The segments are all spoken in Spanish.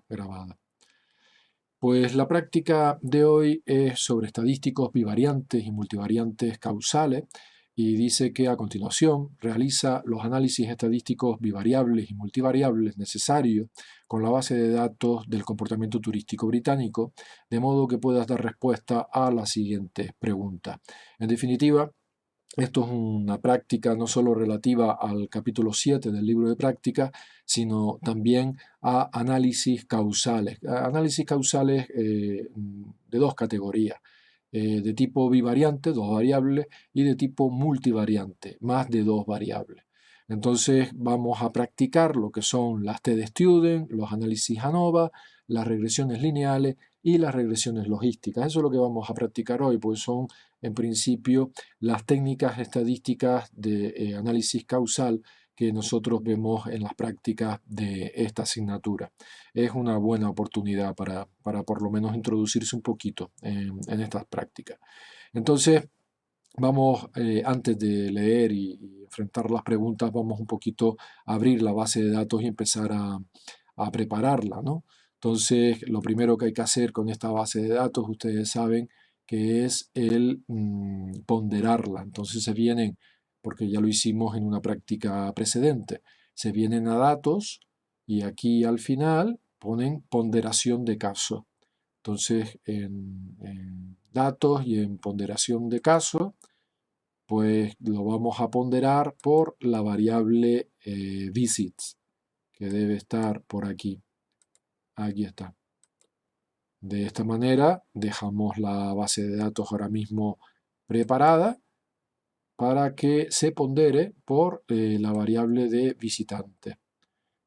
grabada. Pues la práctica de hoy es sobre estadísticos bivariantes y multivariantes causales y dice que a continuación realiza los análisis estadísticos bivariables y multivariables necesarios con la base de datos del comportamiento turístico británico, de modo que puedas dar respuesta a las siguientes preguntas. En definitiva, esto es una práctica no solo relativa al capítulo 7 del libro de práctica, sino también a análisis causales. Análisis causales de dos categorías, de tipo bivariante, dos variables, y de tipo multivariante, más de dos variables. Entonces vamos a practicar lo que son las T-de-Student, los análisis ANOVA, las regresiones lineales y las regresiones logísticas. Eso es lo que vamos a practicar hoy, pues son en principio las técnicas estadísticas de análisis causal que nosotros vemos en las prácticas de esta asignatura. Es una buena oportunidad para por lo menos introducirse un poquito en estas prácticas. Entonces, vamos, antes de leer y enfrentar las preguntas, vamos un poquito a abrir la base de datos y empezar a prepararla, ¿no? Entonces, lo primero que hay que hacer con esta base de datos, ustedes saben que es el ponderarla. Entonces se vienen, porque ya lo hicimos en una práctica precedente, se vienen a datos y aquí al final ponen ponderación de caso. Entonces, en datos y en ponderación de caso, pues lo vamos a ponderar por la variable visits, que debe estar por aquí. Aquí está. De esta manera dejamos la base de datos ahora mismo preparada para que se pondere por la variable de visitante.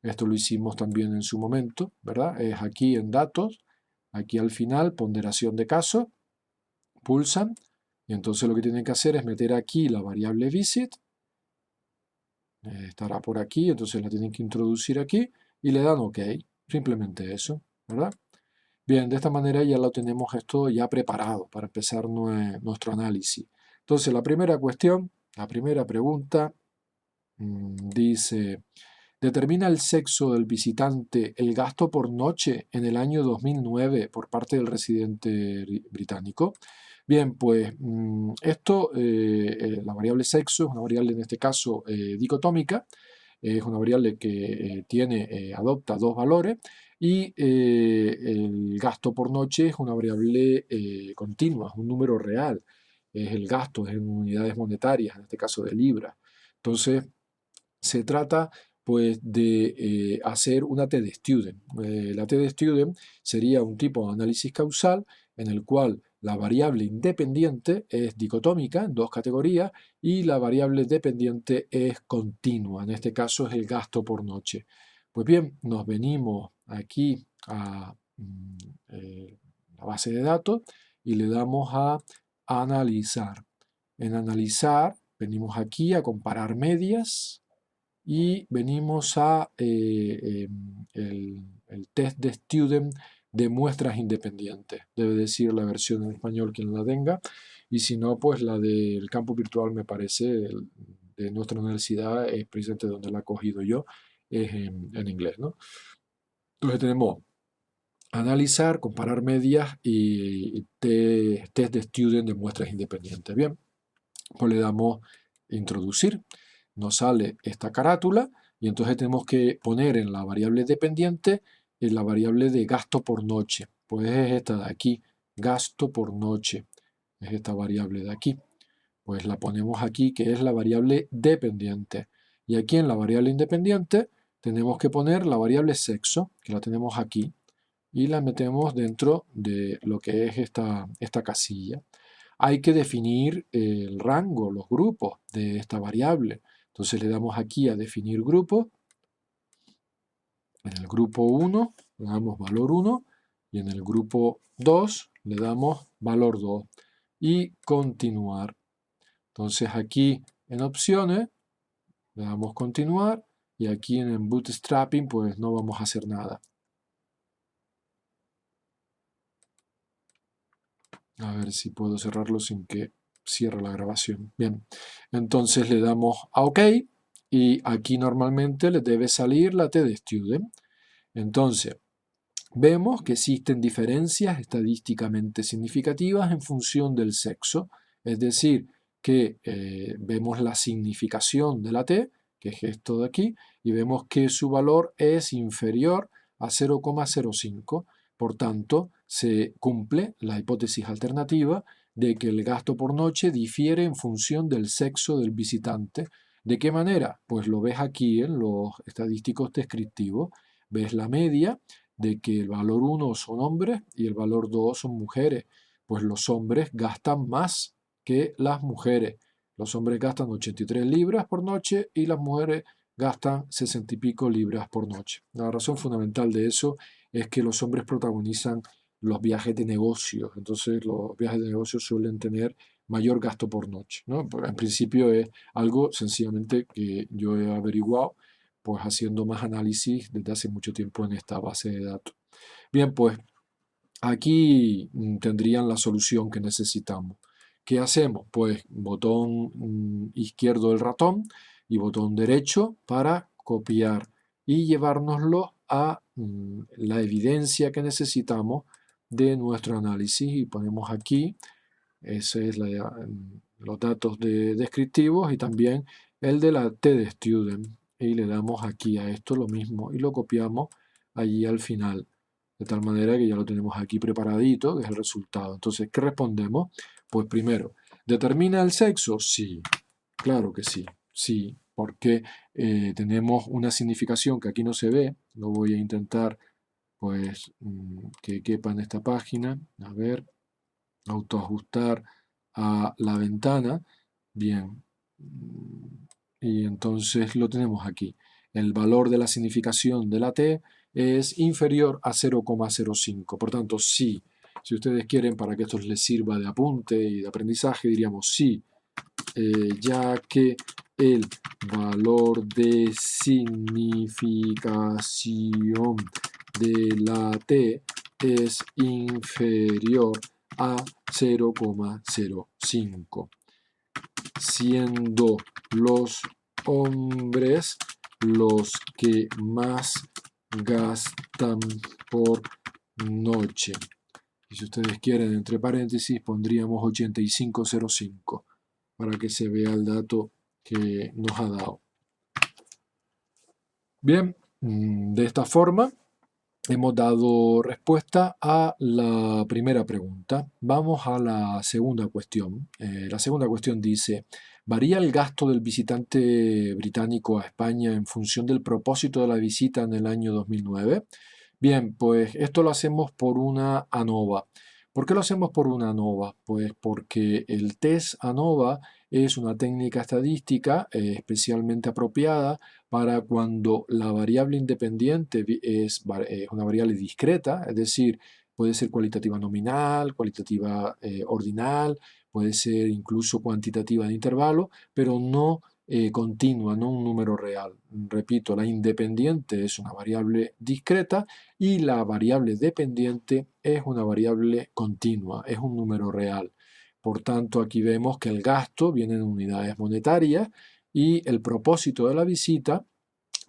Esto lo hicimos también en su momento, ¿verdad? Es aquí en datos, aquí al final, ponderación de caso, pulsan, y entonces lo que tienen que hacer es meter aquí la variable visit, estará por aquí, entonces la tienen que introducir aquí, y le dan OK, simplemente eso, ¿verdad? Bien, de esta manera ya lo tenemos esto ya preparado para empezar nuestro análisis. Entonces, la primera cuestión, la primera pregunta, dice, ¿determina el sexo del visitante el gasto por noche en el año 2009 por parte del residente británico? Bien, pues esto, la variable sexo es una variable en este caso dicotómica, es una variable que adopta dos valores y el gasto por noche es una variable continua, es un número real, es el gasto en unidades monetarias, en este caso de libras. Entonces, se trata pues de hacer una T-de-Student. La T-de-Student sería un tipo de análisis causal en el cual la variable independiente es dicotómica en dos categorías y la variable dependiente es continua. En este caso es el gasto por noche. Pues bien, nos venimos aquí a la base de datos y le damos a analizar. En analizar venimos aquí a comparar medias y venimos a el test de student de muestras independientes. Debe decir la versión en español quien la tenga, y si no, pues la del campo virtual me parece, de nuestra universidad, es precisamente donde la he cogido yo, es en inglés, ¿no? Entonces tenemos analizar, comparar medias y test de student de muestras independientes. Bien, pues le damos introducir. Nos sale esta carátula y entonces tenemos que poner en la variable dependiente en la variable de gasto por noche. Pues es esta de aquí, gasto por noche. Es esta variable de aquí. Pues la ponemos aquí, que es la variable dependiente. Y aquí en la variable independiente tenemos que poner la variable sexo, que la tenemos aquí, y la metemos dentro de lo que es esta casilla. Hay que definir el rango, los grupos de esta variable. Entonces le damos aquí a definir grupo. En el grupo 1 le damos valor 1 y en el grupo 2 le damos valor 2 y continuar. Entonces aquí en opciones le damos continuar y aquí en el bootstrapping pues no vamos a hacer nada. A ver si puedo cerrarlo sin que cierre la grabación. Bien, entonces le damos a OK y aquí normalmente le debe salir la T-de-Student. Entonces, vemos que existen diferencias estadísticamente significativas en función del sexo, es decir, que vemos la significación de la T, que es esto de aquí, y vemos que su valor es inferior a 0,05. Por tanto, se cumple la hipótesis alternativa de que el gasto por noche difiere en función del sexo del visitante. ¿De qué manera? Pues lo ves aquí en los estadísticos descriptivos. Ves la media de que el valor 1 son hombres y el valor 2 son mujeres. Pues los hombres gastan más que las mujeres. Los hombres gastan 83 libras por noche y las mujeres gastan 60 y pico libras por noche. La razón fundamental de eso es que los hombres protagonizan los viajes de negocios. Entonces los viajes de negocios suelen tener mayor gasto por noche, ¿no? Pues, en principio es algo sencillamente que yo he averiguado pues haciendo más análisis desde hace mucho tiempo en esta base de datos. Bien, pues aquí tendrían la solución que necesitamos. ¿Qué hacemos? Pues botón izquierdo del ratón y botón derecho para copiar y llevárnoslo a la evidencia que necesitamos de nuestro análisis y ponemos aquí, ese es los datos descriptivos y también el de la TDStudent y le damos aquí a esto lo mismo y lo copiamos allí al final. De tal manera que ya lo tenemos aquí preparadito, que es el resultado. Entonces, ¿qué respondemos? Pues primero, ¿determina el sexo? Sí, claro que sí, sí, porque tenemos una significación que aquí no se ve. Lo voy a intentar, pues, que quepa en esta página. A ver, autoajustar a la ventana. Bien, y entonces lo tenemos aquí. El valor de la significación de la T es inferior a 0,05. Por tanto, sí, si ustedes quieren, para que esto les sirva de apunte y de aprendizaje, diríamos sí, ya que el valor de significación de la T es inferior a 0,05, siendo los hombres los que más gastan por noche. Y si ustedes quieren, entre paréntesis, pondríamos 8505 para que se vea el dato que nos ha dado. Bien, de esta forma hemos dado respuesta a la primera pregunta. Vamos a la segunda cuestión. La segunda cuestión dice, ¿varía el gasto del visitante británico a España en función del propósito de la visita en el año 2009? Bien, pues esto lo hacemos por una ANOVA. ¿Por qué lo hacemos por una ANOVA? Pues porque el test ANOVA es una técnica estadística especialmente apropiada para cuando la variable independiente es una variable discreta, es decir, puede ser cualitativa nominal, cualitativa ordinal, puede ser incluso cuantitativa de intervalo, pero no continua, no un número real. Repito, la independiente es una variable discreta y la variable dependiente es una variable continua, es un número real. Por tanto, aquí vemos que el gasto viene en unidades monetarias y el propósito de la visita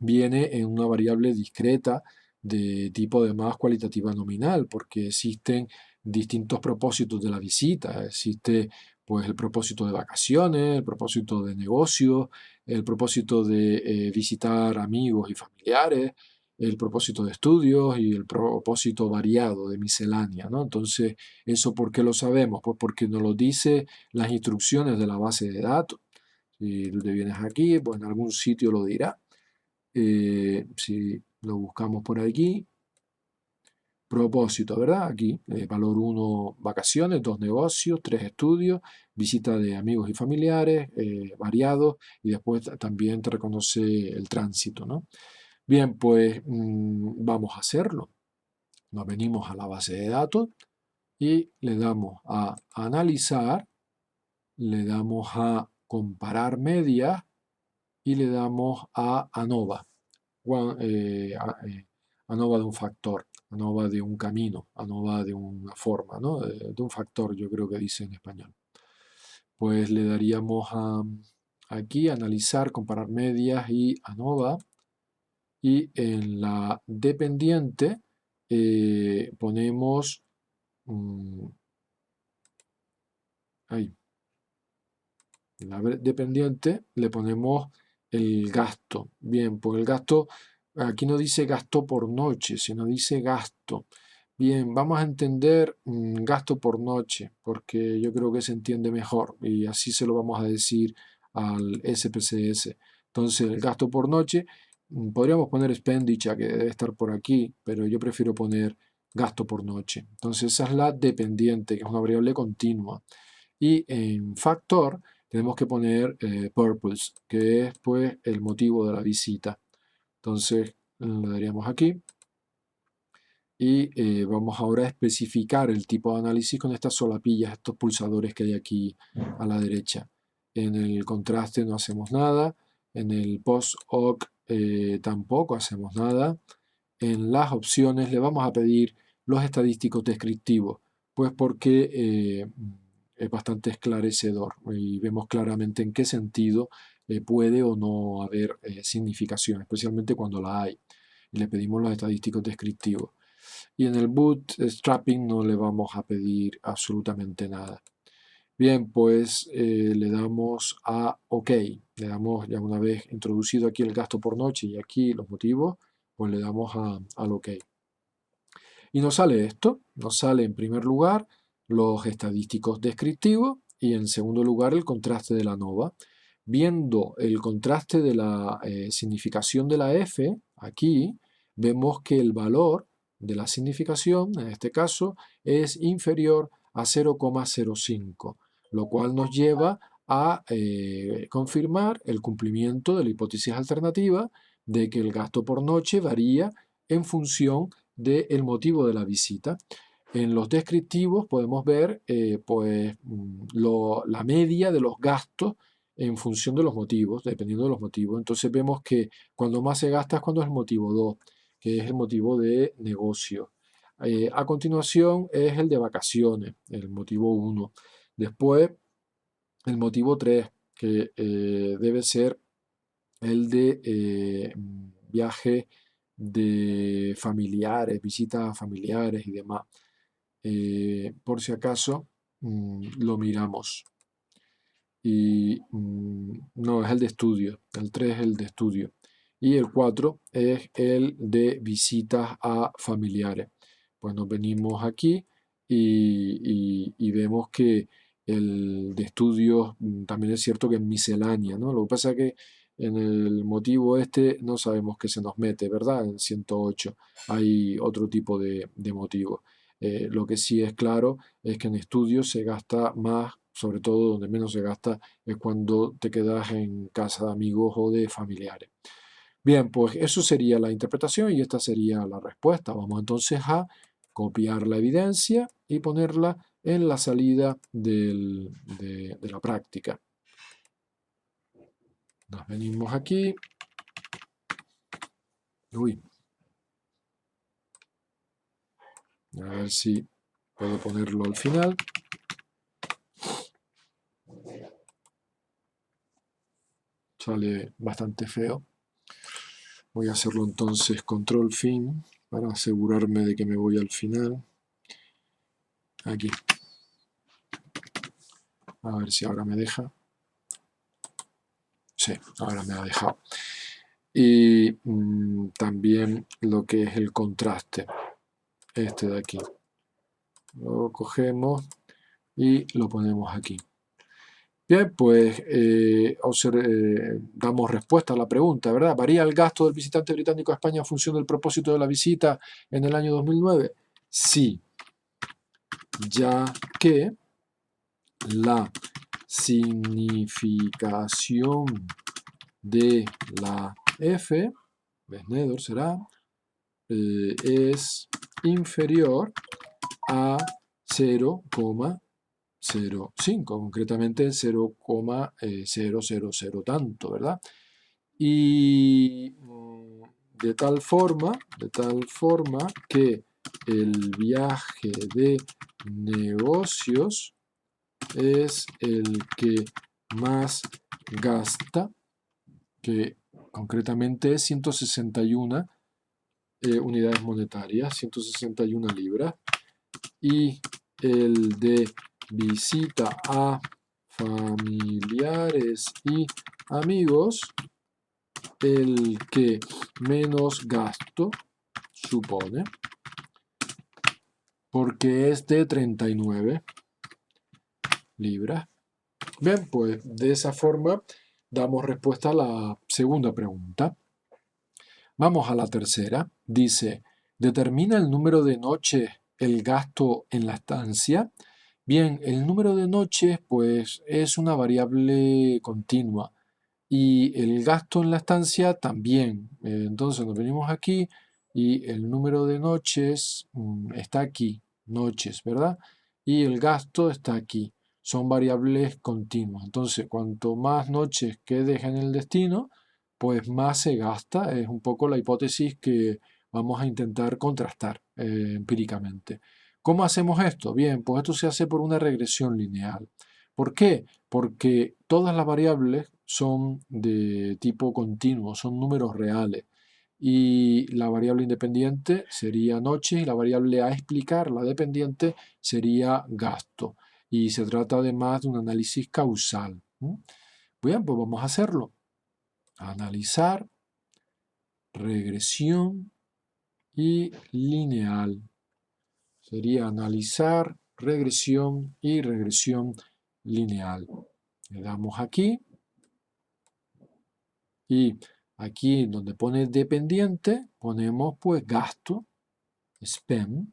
viene en una variable discreta de tipo además cualitativa nominal, porque existen distintos propósitos de la visita. Existe pues el propósito de vacaciones, el propósito de negocios, el propósito de visitar amigos y familiares, el propósito de estudios y el propósito variado de miscelánea, ¿no? Entonces, ¿eso por qué lo sabemos? Pues porque nos lo dice las instrucciones de la base de datos. Si tú te vienes aquí, pues en algún sitio lo dirá. Si lo buscamos por aquí, propósito, ¿verdad? Aquí, valor 1, vacaciones, 2, negocios, 3, estudios, visita de amigos y familiares, variados, y después también te reconoce el tránsito, ¿no? Bien, pues vamos a hacerlo. Nos venimos a la base de datos y le damos a analizar, le damos a comparar medias y le damos a ANOVA. ANOVA de un factor, ANOVA de un camino, ANOVA de una forma, ¿no? De un factor, yo creo que dice en español. Pues le daríamos aquí analizar, comparar medias y ANOVA. Y en la dependiente ponemos ahí, la dependiente, le ponemos el gasto. Bien, pues el gasto, aquí no dice gasto por noche, sino dice gasto. Bien, vamos a entender gasto por noche, porque yo creo que se entiende mejor y así se lo vamos a decir al SPSS. Entonces, el gasto por noche, podríamos poner expenditure, que debe estar por aquí, pero yo prefiero poner gasto por noche. Entonces, esa es la dependiente, que es una variable continua. Y en factor tenemos que poner purpose, que es pues el motivo de la visita. Entonces, le daríamos aquí. Y vamos ahora a especificar el tipo de análisis con estas solapillas, estos pulsadores que hay aquí a la derecha. En el contraste no hacemos nada, en el post-hoc tampoco hacemos nada. En las opciones le vamos a pedir los estadísticos descriptivos, pues porque es bastante esclarecedor y vemos claramente en qué sentido puede o no haber significación, especialmente cuando la hay. Y le pedimos los estadísticos descriptivos. Y en el bootstrapping no le vamos a pedir absolutamente nada. Bien, pues le damos a OK. Le damos, ya una vez introducido aquí el gasto por noche y aquí los motivos, pues le damos al OK. Y nos sale esto. Nos sale en primer lugar los estadísticos descriptivos y en segundo lugar el contraste de la ANOVA. Viendo el contraste de la significación de la F, aquí vemos que el valor de la significación, en este caso, es inferior a 0,05, lo cual nos lleva a confirmar el cumplimiento de la hipótesis alternativa de que el gasto por noche varía en función del motivo de la visita. En los descriptivos podemos ver pues, la media de los gastos en función de los motivos, dependiendo de los motivos. Entonces vemos que cuando más se gasta es cuando es el motivo 2, que es el motivo de negocio. A continuación es el de vacaciones, el motivo 1. Después el motivo 3, que debe ser el de viaje de familiares, visitas a familiares y demás. Por si acaso lo miramos. Y no, es el de estudio. El 3 es el de estudio. Y el 4 es el de visitas a familiares. Pues nos venimos aquí y vemos que el de estudios también es cierto que es miscelánea, ¿no? Lo que pasa es que en el motivo este no sabemos qué se nos mete, ¿verdad? En 108 hay otro tipo de motivo. Lo que sí es claro es que en estudios se gasta más, sobre todo donde menos se gasta es cuando te quedas en casa de amigos o de familiares. Bien, pues eso sería la interpretación y esta sería la respuesta. Vamos entonces a copiar la evidencia y ponerla en la salida de la práctica. Nos venimos aquí. Uy. A ver si puedo ponerlo al final. Sale bastante feo. Voy a hacerlo entonces control fin para asegurarme de que me voy al final. Aquí. A ver si ahora me deja. Sí, ahora me ha dejado. Y también lo que es el contraste. Este de aquí. Lo cogemos y lo ponemos aquí. Bien, pues damos respuesta a la pregunta, ¿verdad? ¿Varía el gasto del visitante británico a España en función del propósito de la visita en el año 2009? Sí, ya que la significación de la F, Nether será, es inferior a 0,05, concretamente 0,000 tanto, ¿verdad? Y de tal forma que el viaje de negocios es el que más gasta, que concretamente es 161 unidades monetarias, 161 libras. Y el de visita a familiares y amigos, el que menos gasto supone, porque es de 39 libras. Bien, pues de esa forma damos respuesta a la segunda pregunta. Vamos a la tercera. Dice, ¿determina el número de noches el gasto en la estancia? Bien, el número de noches pues es una variable continua y el gasto en la estancia también. Entonces nos venimos aquí y el número de noches está aquí, noches, ¿verdad? Y el gasto está aquí. Son variables continuas. Entonces, cuanto más noches quedes en el destino, pues más se gasta. Es un poco la hipótesis que vamos a intentar contrastar empíricamente. ¿Cómo hacemos esto? Bien, pues esto se hace por una regresión lineal. ¿Por qué? Porque todas las variables son de tipo continuo, son números reales. Y la variable independiente sería noche y la variable a explicar, la dependiente, sería gasto. Y se trata además de un análisis causal. Bien, pues vamos a hacerlo. Analizar, regresión y lineal. Sería analizar, regresión y regresión lineal. Le damos aquí y aquí donde pone dependiente ponemos pues gasto, spend,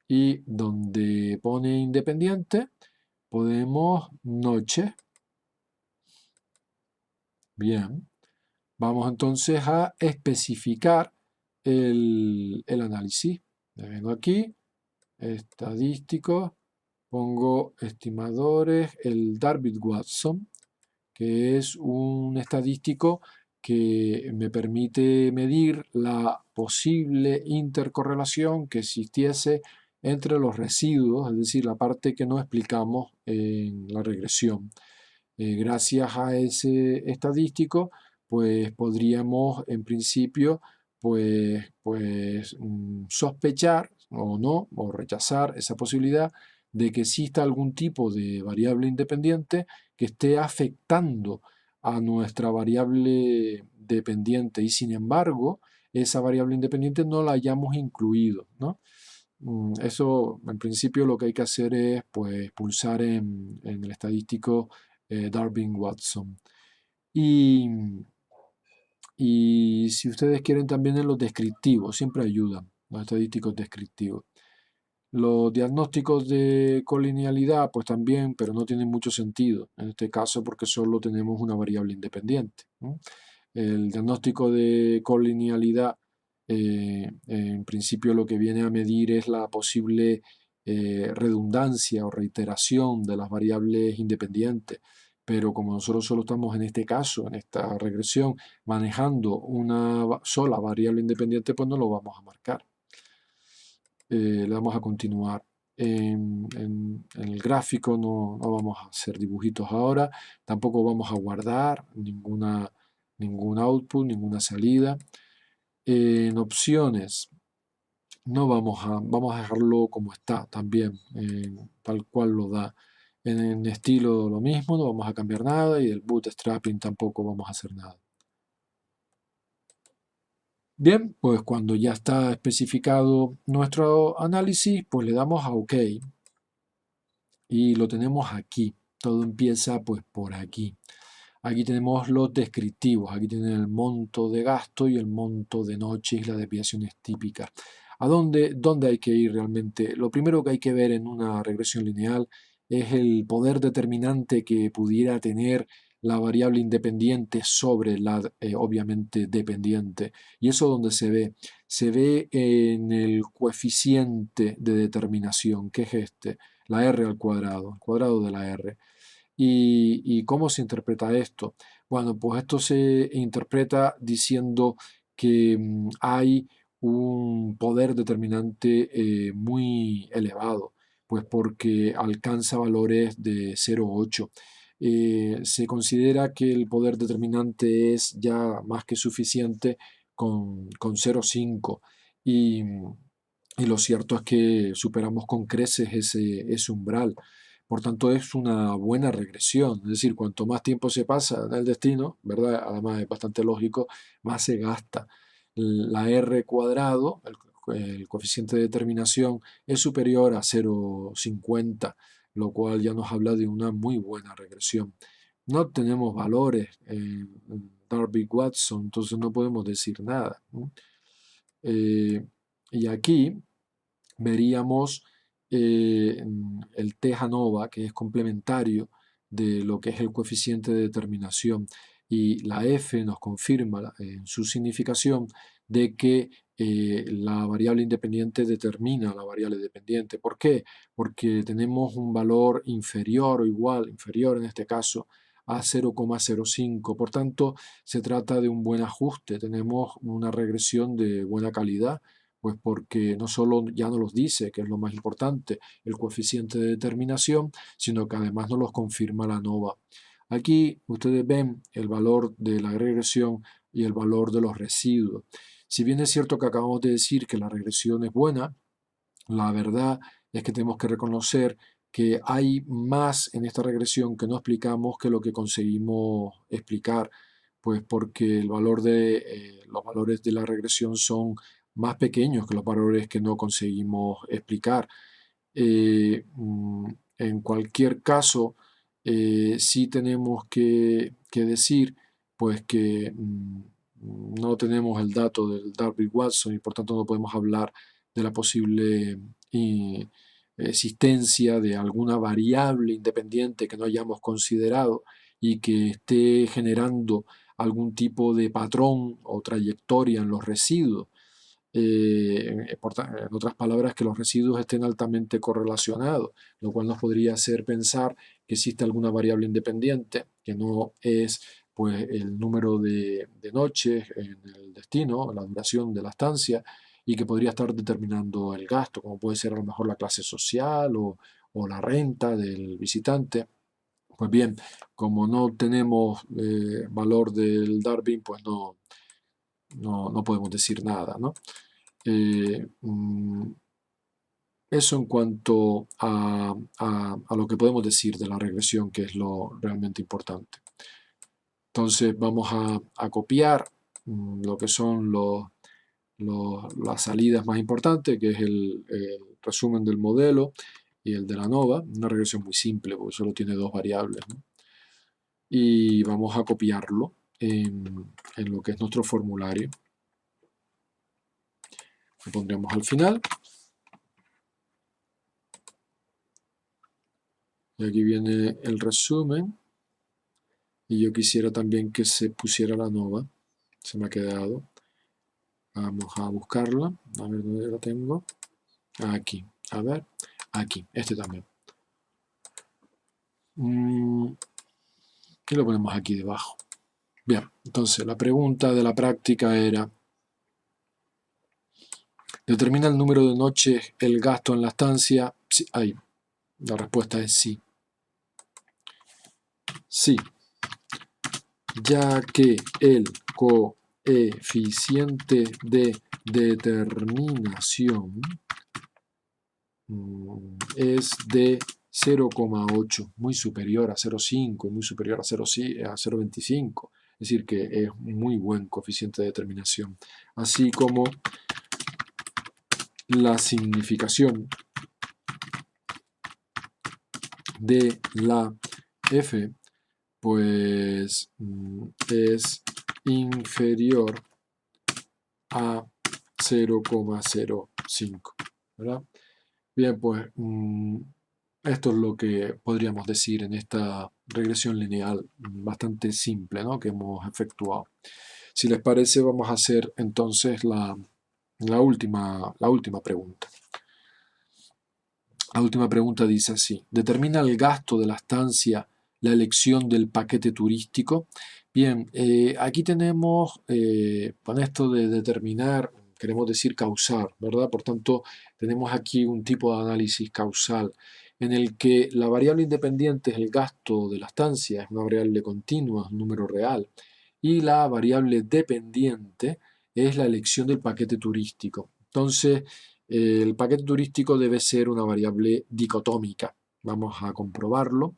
y donde pone independiente ponemos noche. Bien, vamos entonces a especificar el análisis. Me vengo aquí, estadísticos, pongo estimadores, el Darby-Watson, que es un estadístico que me permite medir la posible intercorrelación que existiese entre los residuos, es decir, la parte que no explicamos en la regresión. Gracias a ese estadístico, pues podríamos en principio sospechar o no, o rechazar esa posibilidad de que exista algún tipo de variable independiente que esté afectando a nuestra variable dependiente y sin embargo esa variable independiente no la hayamos incluido, ¿no? Eso en principio lo que hay que hacer es pues pulsar en el estadístico Darwin-Watson. Y si ustedes quieren también en los descriptivos, siempre ayudan los estadísticos descriptivos. Los diagnósticos de colinealidad, pues también, pero no tienen mucho sentido en este caso porque solo tenemos una variable independiente. El diagnóstico de colinealidad, en principio, lo que viene a medir es la posible redundancia o reiteración de las variables independientes. Pero como nosotros solo estamos en este caso, en esta regresión, manejando una sola variable independiente, pues no lo vamos a marcar. Le damos a continuar. En el gráfico no vamos a hacer dibujitos ahora, tampoco vamos a guardar ningún output, ninguna salida. En opciones no vamos a dejarlo como está también, tal cual lo da. En estilo lo mismo, no vamos a cambiar nada y el bootstrapping tampoco vamos a hacer nada. Bien, pues cuando ya está especificado nuestro análisis, pues le damos a OK. Y lo tenemos aquí. Todo empieza pues por aquí. Aquí tenemos los descriptivos. Aquí tienen el monto de gasto y el monto de noche y las desviaciones típicas. ¿A dónde hay que ir realmente? Lo primero que hay que ver en una regresión lineal es el poder determinante que pudiera tener la variable independiente sobre la obviamente dependiente. ¿Y eso dónde se ve? Se ve en el coeficiente de determinación, que es este, la r al cuadrado, el cuadrado de la r. ¿Y cómo se interpreta esto? Bueno, pues esto se interpreta diciendo que hay un poder determinante muy elevado, pues porque alcanza valores de 0,8. Se considera que el poder determinante es ya más que suficiente con 0,5 y, y lo cierto es que superamos con creces ese umbral. Por tanto, es una buena regresión. Es decir, cuanto más tiempo se pasa en el destino, ¿verdad? Además es bastante lógico, más se gasta. La R cuadrado, el coeficiente de determinación, es superior a 0,50, lo cual ya nos habla de una muy buena regresión. No tenemos valores en Darby-Watson, entonces no podemos decir nada, ¿no? Y aquí veríamos el T ANOVA, que es complementario de lo que es el coeficiente de determinación. Y la F nos confirma en su significación de que la variable independiente determina la variable dependiente. ¿Por qué? Porque tenemos un valor inferior o igual, inferior en este caso, a 0,05. Por tanto, se trata de un buen ajuste. Tenemos una regresión de buena calidad, pues porque no solo ya nos los dice, que es lo más importante, el coeficiente de determinación, sino que además nos los confirma la ANOVA. Aquí ustedes ven el valor de la regresión y el valor de los residuos. Si bien es cierto que acabamos de decir que la regresión es buena, la verdad es que tenemos que reconocer que hay más en esta regresión que no explicamos que lo que conseguimos explicar, pues porque los valores de la regresión son más pequeños que los valores que no conseguimos explicar. En cualquier caso, sí tenemos que decir pues que no tenemos el dato del Darby-Watson y por tanto no podemos hablar de la posible existencia de alguna variable independiente que no hayamos considerado y que esté generando algún tipo de patrón o trayectoria en los residuos. En otras palabras, que los residuos estén altamente correlacionados, lo cual nos podría hacer pensar que existe alguna variable independiente, que no es pues, el número de noches en el destino, la duración de la estancia, y que podría estar determinando el gasto, como puede ser a lo mejor la clase social o la renta del visitante. Pues bien, como no tenemos valor del Darwin, pues no podemos decir nada, ¿no? Eso en cuanto a lo que podemos decir de la regresión, que es lo realmente importante. Entonces vamos a copiar lo que son las salidas más importantes, que es el resumen del modelo y el de la ANOVA. Una regresión muy simple, porque solo tiene dos variables, ¿no? Y vamos a copiarlo en lo que es nuestro formulario. Lo pondremos al final. Y aquí viene el resumen. Y yo quisiera también que se pusiera la ANOVA. Se me ha quedado. Vamos a buscarla. A ver dónde la tengo. Aquí. A ver. Aquí. Este también. Y lo ponemos aquí debajo. Bien. Entonces, la pregunta de la práctica era: ¿determina el número de noches el gasto en la estancia? Sí, ahí. La respuesta es sí. Sí. Ya que el coeficiente de determinación es de 0,8, muy superior a 0,5, muy superior a 0,25. Es decir, que es un muy buen coeficiente de determinación. Así como la significación de la F, pues es inferior a 0,05, ¿verdad? Bien, pues esto es lo que podríamos decir en esta regresión lineal bastante simple, ¿no?, que hemos efectuado. Si les parece, vamos a hacer entonces la última pregunta. La última pregunta dice así: ¿determina el gasto de la estancia la elección del paquete turístico? Bien, aquí tenemos, con esto de determinar, queremos decir causar, ¿verdad? Por tanto, tenemos aquí un tipo de análisis causal en el que la variable independiente es el gasto de la estancia, es una variable continua, es un número real, y la variable dependiente es la elección del paquete turístico. Entonces, el paquete turístico debe ser una variable dicotómica. Vamos a comprobarlo.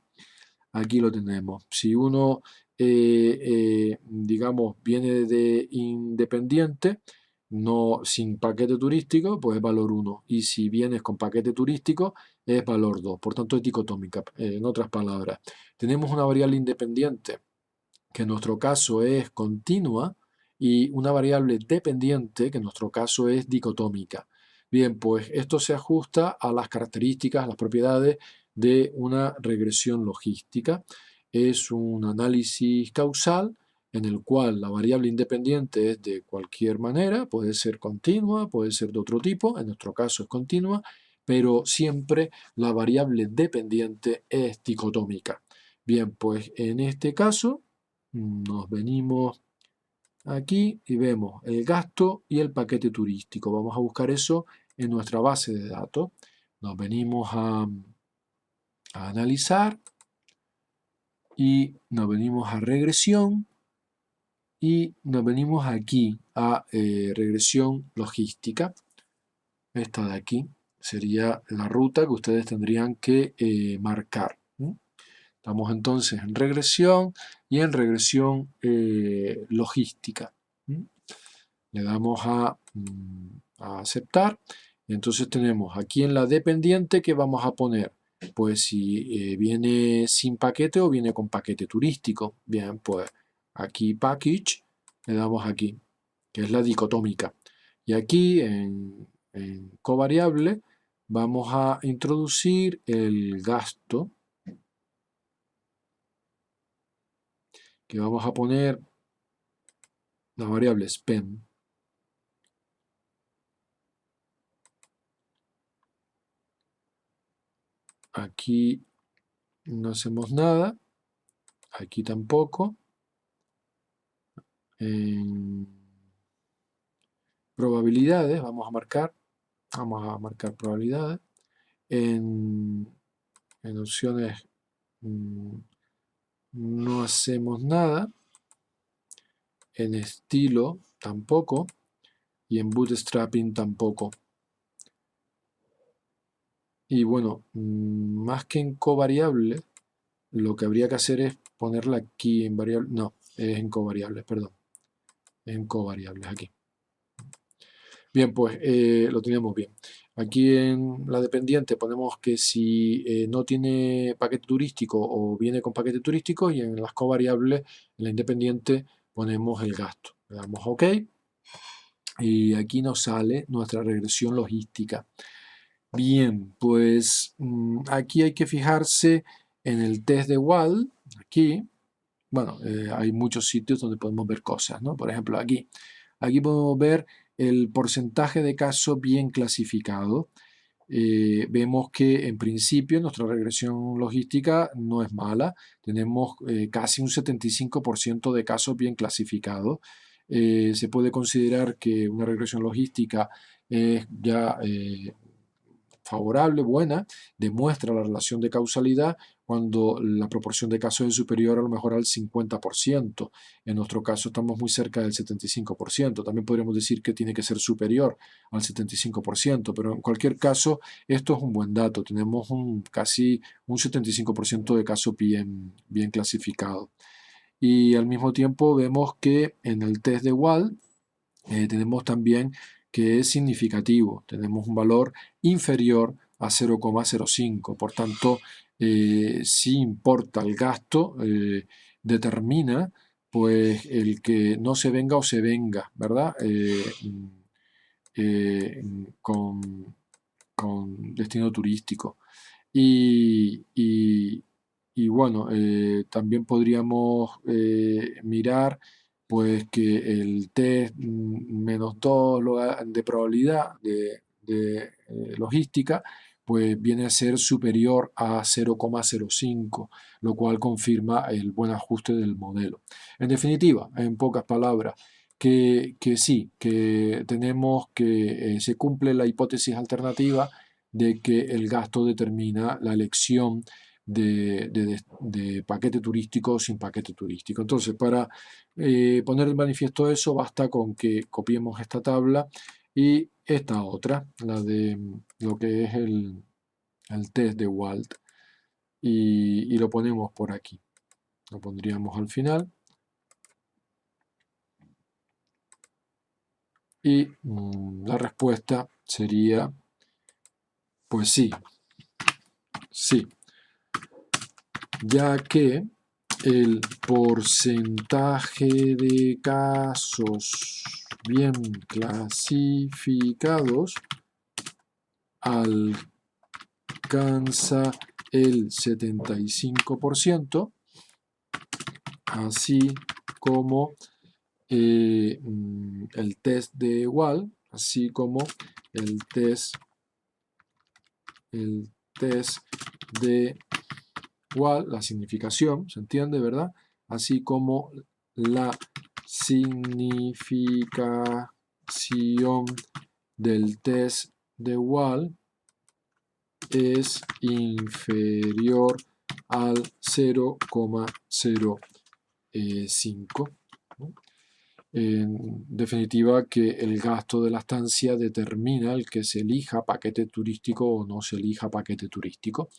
Aquí lo tenemos. Si uno, digamos, viene de independiente, no sin paquete turístico, pues es valor 1. Y si vienes con paquete turístico, es valor 2. Por tanto, es dicotómica. En otras palabras, tenemos una variable independiente, que en nuestro caso es continua, y una variable dependiente, que en nuestro caso es dicotómica. Bien, pues esto se ajusta a las características, a las propiedades de una regresión logística. Es un análisis causal en el cual la variable independiente es de cualquier manera, puede ser continua, puede ser de otro tipo, en nuestro caso es continua, pero siempre la variable dependiente es dicotómica. Bien, pues en este caso nos venimos aquí y vemos el gasto y el paquete turístico. Vamos a buscar eso en nuestra base de datos. Nos venimos a analizar y nos venimos a regresión y nos venimos aquí a regresión logística. Esta de aquí sería la ruta que ustedes tendrían que marcar. Estamos entonces en regresión y en regresión logística. Le damos a aceptar. Entonces tenemos aquí en la dependiente que vamos a poner, pues si viene sin paquete o viene con paquete turístico. Bien, pues aquí package, le damos aquí, que es la dicotómica. Y aquí en covariable vamos a introducir el gasto, que vamos a poner la variable spend. Aquí no hacemos nada, aquí tampoco. En probabilidades vamos a marcar probabilidades. En opciones no hacemos nada. En estilo tampoco. Y en bootstrapping tampoco. Y bueno, más que en covariable, lo que habría que hacer es ponerla aquí en variable. No, es en covariables, perdón. En covariables, aquí. Bien, pues lo tenemos bien. Aquí en la dependiente ponemos que si no tiene paquete turístico o viene con paquete turístico, y en las covariables, en la independiente, ponemos el gasto. Le damos OK y aquí nos sale nuestra regresión logística. Bien, pues aquí hay que fijarse en el test de Wald. Aquí, bueno, hay muchos sitios donde podemos ver cosas, ¿no? Por ejemplo, aquí podemos ver el porcentaje de casos bien clasificados. Vemos que en principio nuestra regresión logística no es mala. Tenemos casi un 75% de casos bien clasificados. Se puede considerar que una regresión logística es ya favorable, buena, demuestra la relación de causalidad cuando la proporción de casos es superior a lo mejor al 50%. En nuestro caso estamos muy cerca del 75%. También podríamos decir que tiene que ser superior al 75%, pero en cualquier caso esto es un buen dato. Tenemos casi un 75% de casos bien clasificados. Y al mismo tiempo vemos que en el test de Wald tenemos también que es significativo, tenemos un valor inferior a 0,05, por tanto, si importa el gasto, determina pues el que no se venga o se venga, ¿verdad? Con destino turístico. Y bueno, también podríamos mirar pues que el test -2 de probabilidad de logística pues viene a ser superior a 0,05, lo cual confirma el buen ajuste del modelo. En definitiva, en pocas palabras, que sí, que tenemos que se cumple la hipótesis alternativa de que el gasto determina la elección de paquete turístico o sin paquete turístico. Entonces, para poner de manifiesto eso, basta con que copiemos esta tabla y esta otra, la de lo que es el test de Wald, y lo ponemos por aquí. Lo pondríamos al final. Y la respuesta sería, pues sí, sí, ya que el porcentaje de casos bien clasificados alcanza el 75%, así como el test de Wald, así como el test de Wald, la significación, ¿se entiende, verdad? Así como la significación del test de Wald es inferior al 0,05. ¿no? En definitiva, que el gasto de la estancia determina el que se elija paquete turístico o no se elija paquete turístico.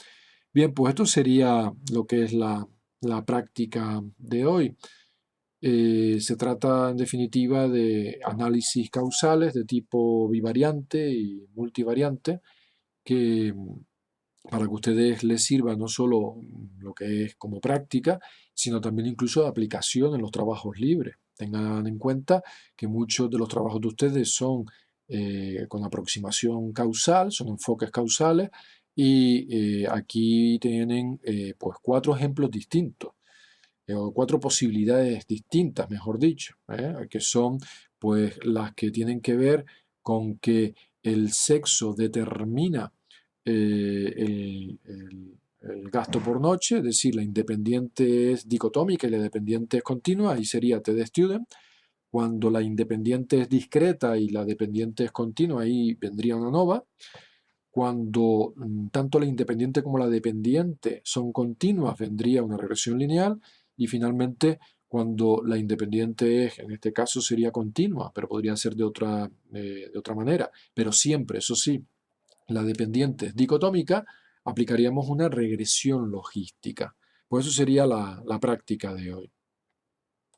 Bien, pues esto sería lo que es la práctica de hoy. Se trata en definitiva de análisis causales de tipo bivariante y multivariante que para que a ustedes les sirva no solo lo que es como práctica, sino también incluso de aplicación en los trabajos libres. Tengan en cuenta que muchos de los trabajos de ustedes son con aproximación causal, son enfoques causales, y aquí tienen pues 4 ejemplos distintos, o 4 posibilidades distintas, mejor dicho, que son pues las que tienen que ver con que el sexo determina el gasto por noche, es decir, la independiente es dicotómica y la dependiente es continua, ahí sería T de student. Cuando la independiente es discreta y la dependiente es continua, ahí vendría una nova. Cuando tanto la independiente como la dependiente son continuas, vendría una regresión lineal. Y finalmente, cuando la independiente es, en este caso sería continua, pero podría ser de otra manera. Pero siempre, eso sí, la dependiente es dicotómica, aplicaríamos una regresión logística. Pues eso sería la práctica de hoy.